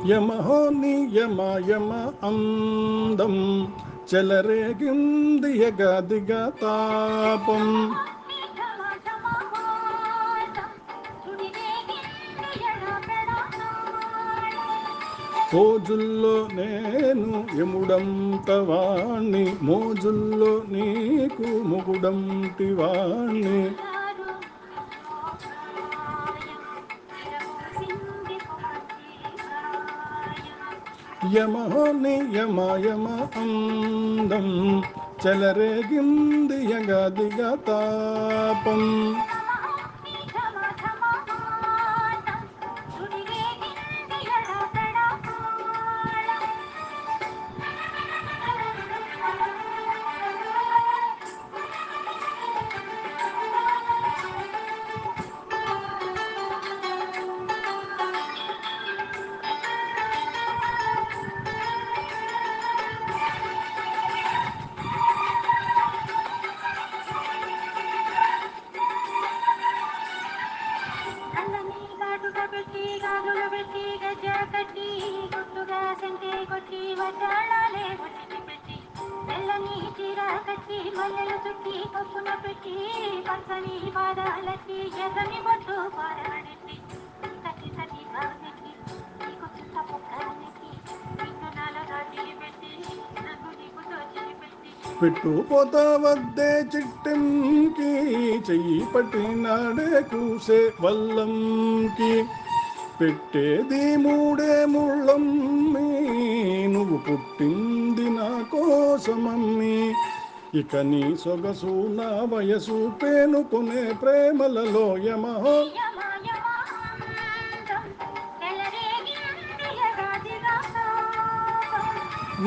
యమహో నియమ యమ అందం చెలరేగింది యగదిగ తాపం. మోజుల్లో నేను యముడంత వాణ్ణి, మోజుల్లో నీకు మొగుడంటి వాణ్ణి. యమహో నియమ యమ అందం చెలరేగింది యగదిగ తాపం. పెట్టుపోతా వద్దే చిట్టంకి, చెయ్యి పట్టినాడే కూసే వల్లంకి. పెట్టేది మూడే ముళ్ళమ్మి, నువ్వు పుట్టింది నా కోసమమ్మి. ఇక నీ సొగసు నా వయసు పేనుకునే ప్రేమలలో యమహో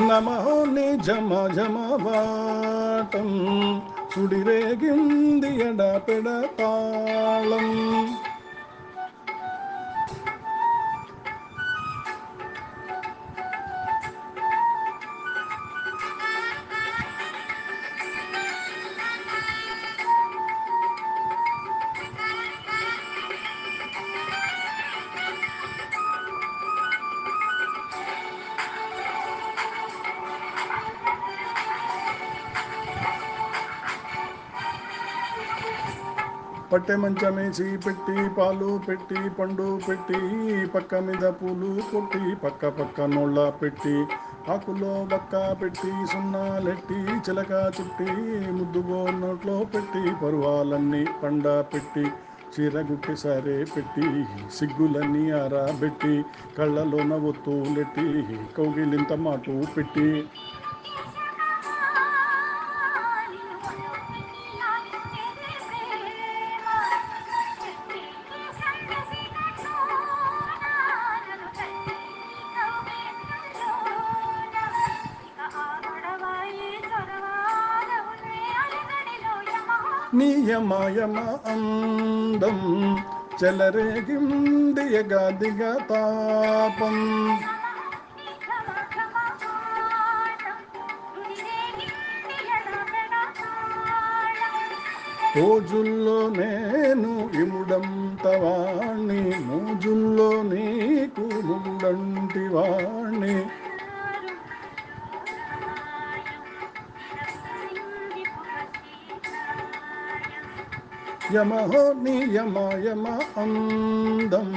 నమహో నీ జమ జమ వాటం, సుడిరేగింది ఎడపెడ తాళం. పట్టె మంచమేసి పెట్టి పాలు పెట్టి పండు పెట్టి, పక్క మీద పూలు కొట్టి పక్క పక్క నోళ్ళ పెట్టి, ఆకులో బక్క పెట్టి సున్నాలెట్టి చిలక చుట్టి, ముద్దుగో నోట్లో పెట్టి పరువాలన్నీ పండ పెట్టి, చీరగుట్టి సరే పెట్టి సిగ్గులన్నీ ఆరబెట్టి, కళ్ళలోన ఒత్తులెట్టి కౌగిలింత మాటు పెట్టి. నియమ యమ అందం చెలరేగింది యగదిగ తాపం. రోజుల్లో నేను ఇముడంత వాణ్ణి, మోజుల్లో నీకు మొగుడంటి వాణ్ణి. యమహో నియమ యమ అందం